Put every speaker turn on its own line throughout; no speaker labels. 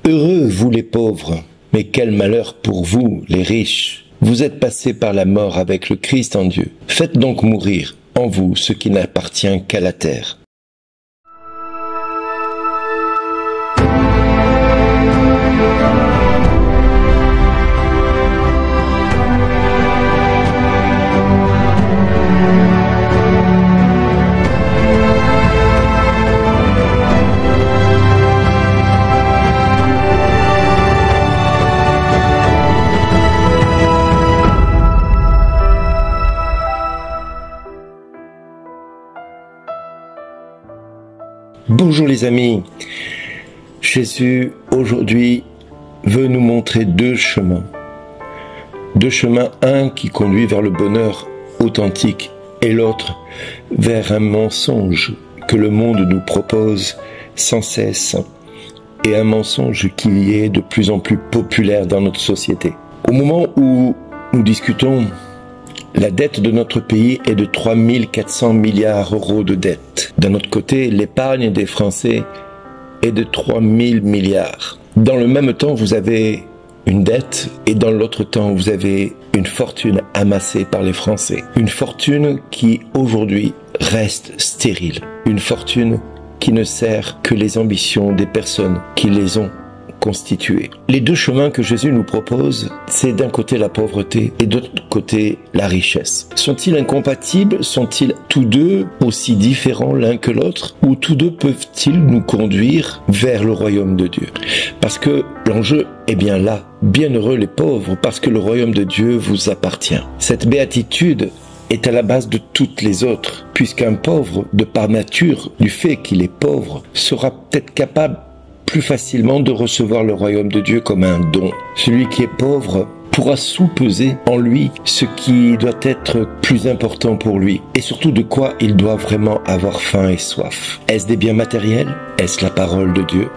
Heureux, vous les pauvres, mais quel malheur pour vous, les riches. Vous êtes passés par la mort avec le Christ en Dieu. Faites donc mourir en vous ce qui n'appartient qu'à la terre. Bonjour les amis, Jésus aujourd'hui veut nous montrer deux chemins. Deux chemins, un qui conduit vers le bonheur authentique et l'autre vers un mensonge que le monde nous propose sans cesse et un mensonge qui est de plus en plus populaire dans notre société. Au moment où nous discutons, la dette de notre pays est de 3 400 milliards d'euros de dette. D'un autre côté, l'épargne des Français est de 3 000 milliards. Dans le même temps, vous avez une dette et dans l'autre temps, vous avez une fortune amassée par les Français. Une fortune qui, aujourd'hui, reste stérile. Une fortune qui ne sert que les ambitions des personnes qui les ont constituées. Les deux chemins que Jésus nous propose, c'est d'un côté la pauvreté et de l'autre côté la richesse. Sont-ils incompatibles? Sont-ils tous deux aussi différents l'un que l'autre? Ou tous deux peuvent-ils nous conduire vers le royaume de Dieu? Parce que l'enjeu est bien là. Bienheureux les pauvres, parce que le royaume de Dieu vous appartient. Cette béatitude est à la base de toutes les autres, puisqu'un pauvre, de par nature, du fait qu'il est pauvre, sera peut-être capable plus facilement de recevoir le royaume de Dieu comme un don. Celui qui est pauvre pourra sous-peser en lui ce qui doit être plus important pour lui et surtout de quoi il doit vraiment avoir faim et soif. Est-ce des biens matériels? Est-ce la parole de Dieu?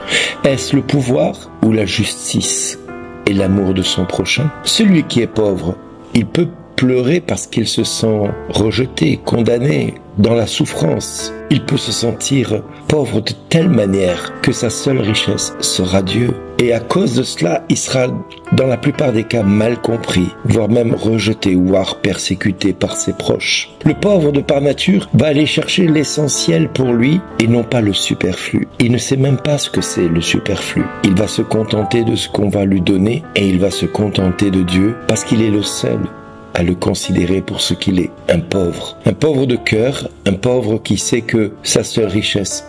Est-ce le pouvoir ou la justice et l'amour de son prochain? Celui qui est pauvre, il peut pleurer parce qu'il se sent rejeté, condamné, dans la souffrance. Il peut se sentir pauvre de telle manière que sa seule richesse sera Dieu. Et à cause de cela, il sera dans la plupart des cas mal compris, voire même rejeté, voire persécuté par ses proches. Le pauvre de par nature va aller chercher l'essentiel pour lui et non pas le superflu. Il ne sait même pas ce que c'est le superflu. Il va se contenter de ce qu'on va lui donner et il va se contenter de Dieu parce qu'il est le seul à le considérer pour ce qu'il est, un pauvre de cœur, un pauvre qui sait que sa seule richesse,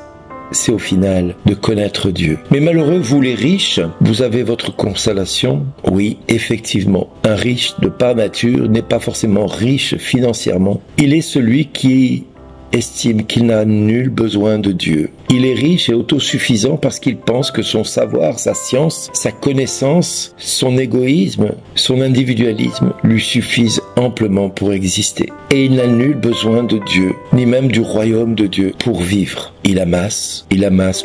c'est au final de connaître Dieu. Mais malheureux, vous les riches, vous avez votre consolation. Oui, effectivement, un riche de par nature n'est pas forcément riche financièrement. Il est celui qui estime qu'il n'a nul besoin de Dieu. Il est riche et autosuffisant parce qu'il pense que son savoir, sa science, sa connaissance, son égoïsme, son individualisme lui suffisent amplement pour exister. Et il n'a nul besoin de Dieu, ni même du royaume de Dieu pour vivre. Il amasse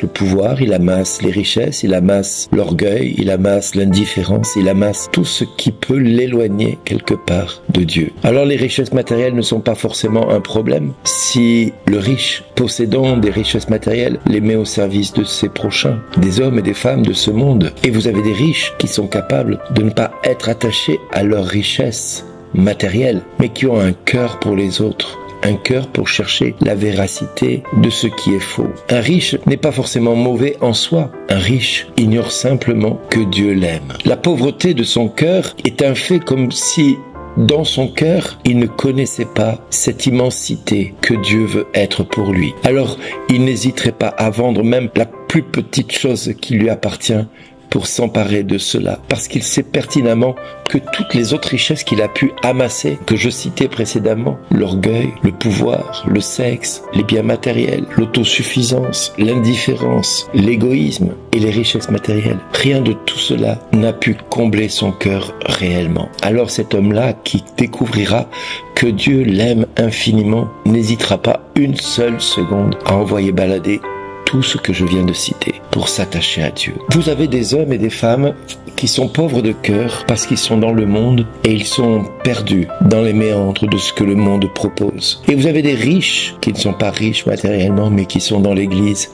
le pouvoir, il amasse les richesses, il amasse l'orgueil, il amasse l'indifférence, il amasse tout ce qui peut l'éloigner quelque part de Dieu. Alors les richesses matérielles ne sont pas forcément un problème si le riche possédant des richesses matérielles les met au service de ses prochains, des hommes et des femmes de ce monde. Et vous avez des riches qui sont capables de ne pas être attachés à leurs richesses matérielles, mais qui ont un cœur pour les autres. Un cœur pour chercher la véracité de ce qui est faux. Un riche n'est pas forcément mauvais en soi. Un riche ignore simplement que Dieu l'aime. La pauvreté de son cœur est un fait comme si, dans son cœur, il ne connaissait pas cette immensité que Dieu veut être pour lui. Alors, il n'hésiterait pas à vendre même la plus petite chose qui lui appartient pour s'emparer de cela, parce qu'il sait pertinemment que toutes les autres richesses qu'il a pu amasser, que je citais précédemment, l'orgueil, le pouvoir, le sexe, les biens matériels, l'autosuffisance, l'indifférence, l'égoïsme et les richesses matérielles, rien de tout cela n'a pu combler son cœur réellement. Alors cet homme-là qui découvrira que Dieu l'aime infiniment, n'hésitera pas une seule seconde à envoyer balader tout ce que je viens de citer pour s'attacher à Dieu. Vous avez des hommes et des femmes qui sont pauvres de cœur parce qu'ils sont dans le monde et ils sont perdus dans les méandres de ce que le monde propose. Et vous avez des riches qui ne sont pas riches matériellement mais qui sont dans l'église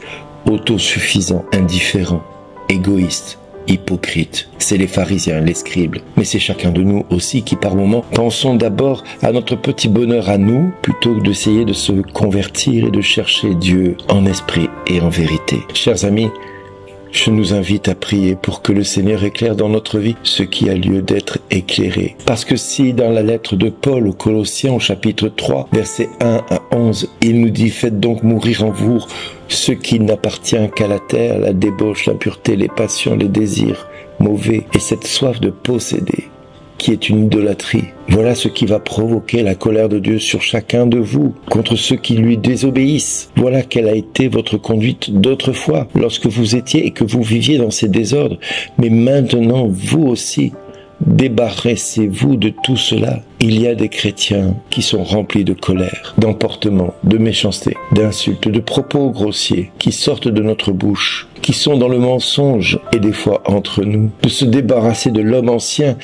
autosuffisants, indifférents, égoïstes. hypocrites. C'est les pharisiens, les scribes, mais c'est chacun de nous aussi qui par moments pensons d'abord à notre petit bonheur à nous plutôt que d'essayer de se convertir et de chercher Dieu en esprit et en vérité. Chers amis, je nous invite à prier pour que le Seigneur éclaire dans notre vie ce qui a lieu d'être éclairé. Parce que si dans la lettre de Paul aux Colossiens au chapitre 3, versets 1 à 11, il nous dit « Faites donc mourir en vous ce qui n'appartient qu'à la terre, la débauche, l'impureté, les passions, les désirs mauvais et cette soif de posséder. » qui est une idolâtrie. Voilà ce qui va provoquer la colère de Dieu sur chacun de vous, contre ceux qui lui désobéissent. Voilà quelle a été votre conduite d'autrefois, lorsque vous étiez et que vous viviez dans ces désordres. Mais maintenant, vous aussi, débarrassez-vous de tout cela. Il y a des chrétiens qui sont remplis de colère, d'emportement, de méchanceté, d'insultes, de propos grossiers qui sortent de notre bouche, qui sont dans le mensonge et des fois entre nous. De se débarrasser de l'homme ancien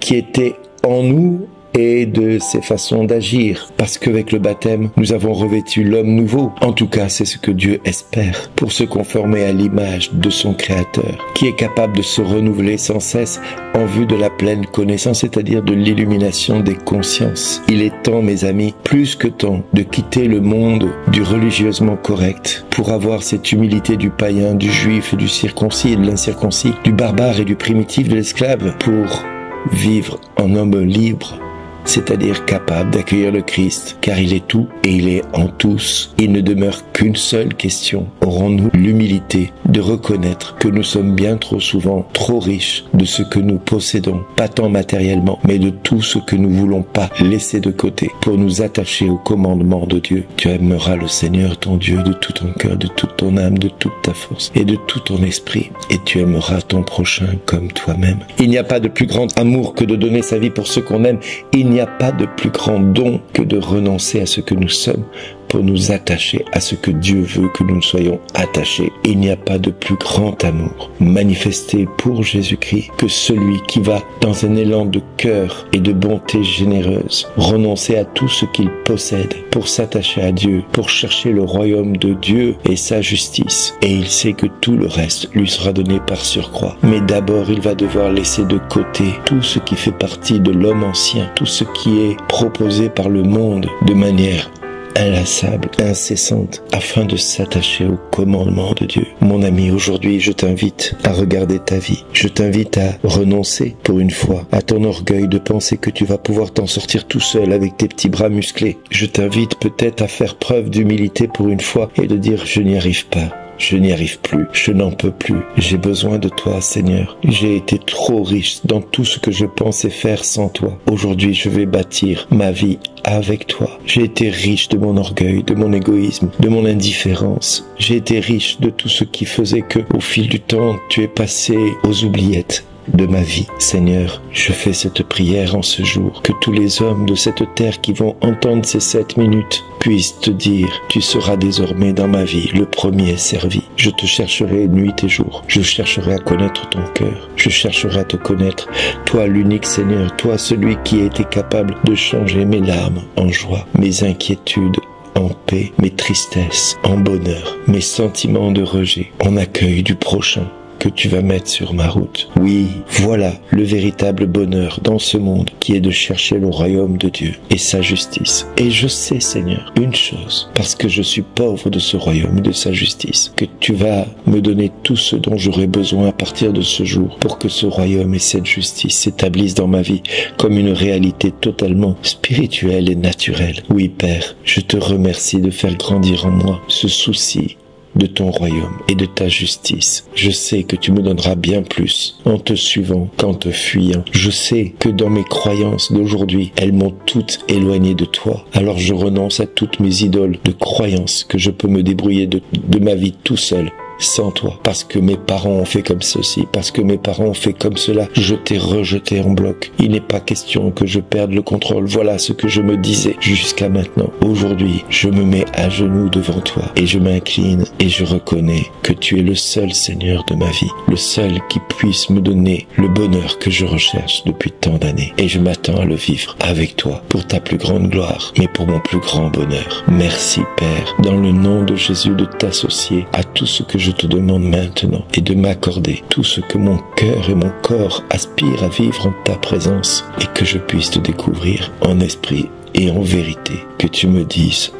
qui était en nous et de ses façons d'agir. Parce qu'avec le baptême, nous avons revêtu l'homme nouveau. En tout cas, c'est ce que Dieu espère pour se conformer à l'image de son Créateur, qui est capable de se renouveler sans cesse en vue de la pleine connaissance, c'est-à-dire de l'illumination des consciences. Il est temps, mes amis, plus que temps, de quitter le monde du religieusement correct pour avoir cette humilité du païen, du juif, du circoncis et de l'incirconcis, du barbare et du primitif, de l'esclave, pour vivre en homme libre, c'est-à-dire capable d'accueillir le Christ, car il est tout et il est en tous. Il ne demeure qu'une seule question. Aurons-nous l'humilité de reconnaître que nous sommes bien trop souvent trop riches de ce que nous possédons, pas tant matériellement, mais de tout ce que nous voulons pas laisser de côté pour nous attacher au commandement de Dieu. Tu aimeras le Seigneur ton Dieu de tout ton cœur, de toute ton âme, de toute ta force et de tout ton esprit, et tu aimeras ton prochain comme toi-même. Il n'y a pas de plus grand amour que de donner sa vie pour ceux qu'on aime. Il n'y a pas de plus grand don que de renoncer à ce que nous sommes pour nous attacher à ce que Dieu veut que nous soyons attachés. Il n'y a pas de plus grand amour manifesté pour Jésus-Christ que celui qui va, dans un élan de cœur et de bonté généreuse, renoncer à tout ce qu'il possède pour s'attacher à Dieu, pour chercher le royaume de Dieu et sa justice. Et il sait que tout le reste lui sera donné par surcroît. Mais d'abord, il va devoir laisser de côté tout ce qui fait partie de l'homme ancien, tout ce qui est proposé par le monde de manière inlassable, incessante, afin de s'attacher au commandement de Dieu. Mon ami, aujourd'hui, je t'invite à regarder ta vie. Je t'invite à renoncer, pour une fois, à ton orgueil de penser que tu vas pouvoir t'en sortir tout seul avec tes petits bras musclés. Je t'invite peut-être à faire preuve d'humilité pour une fois et de dire « je n'y arrive pas ». Je n'y arrive plus, je n'en peux plus, j'ai besoin de toi, Seigneur. J'ai été trop riche dans tout ce que je pensais faire sans toi. Aujourd'hui, je vais bâtir ma vie avec toi. J'ai été riche de mon orgueil, de mon égoïsme, de mon indifférence. J'ai été riche de tout ce qui faisait que, au fil du temps, tu es passé aux oubliettes de ma vie. Seigneur, je fais cette prière en ce jour, que tous les hommes de cette terre qui vont entendre ces 7 minutes puissent te dire, tu seras désormais dans ma vie le premier servi. Je te chercherai nuit et jour. Je chercherai à connaître ton cœur. Je chercherai à te connaître, toi l'unique Seigneur, toi celui qui a été capable de changer mes larmes en joie, mes inquiétudes en paix, mes tristesses en bonheur, mes sentiments de rejet en accueil du prochain que tu vas mettre sur ma route. Oui, voilà le véritable bonheur dans ce monde qui est de chercher le royaume de Dieu et sa justice. Et je sais, Seigneur, une chose, parce que je suis pauvre de ce royaume et de sa justice, que tu vas me donner tout ce dont j'aurai besoin à partir de ce jour pour que ce royaume et cette justice s'établissent dans ma vie comme une réalité totalement spirituelle et naturelle. Oui, Père, je te remercie de faire grandir en moi ce souci de ton royaume et de ta justice. Je sais que tu me donneras bien plus en te suivant qu'en te fuyant. Je sais que dans mes croyances d'aujourd'hui, elles m'ont toutes éloigné de toi. Alors je renonce à toutes mes idoles de croyances que je peux me débrouiller de ma vie tout seul, sans toi, parce que mes parents ont fait comme ceci, parce que mes parents ont fait comme cela, je t'ai rejeté en bloc. Il n'est pas question que je perde le contrôle. Voilà ce que je me disais jusqu'à maintenant. Aujourd'hui, je me mets à genoux devant toi et je m'incline et je reconnais que tu es le seul Seigneur de ma vie, le seul qui puisse me donner le bonheur que je recherche depuis tant d'années. Et je m'attends à le vivre avec toi pour ta plus grande gloire, mais pour mon plus grand bonheur. Merci Père, dans le nom de Jésus, de t'associer à tout ce que je je te demande maintenant est de m'accorder tout ce que mon cœur et mon corps aspirent à vivre en ta présence et que je puisse te découvrir en esprit et en vérité, que tu me dises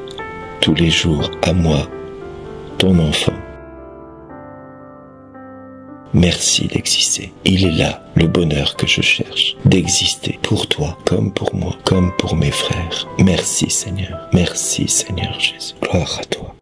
tous les jours à moi, ton enfant. Merci d'exister. Il est là le bonheur que je cherche, d'exister pour toi, comme pour moi, comme pour mes frères. Merci Seigneur Jésus. Gloire à toi.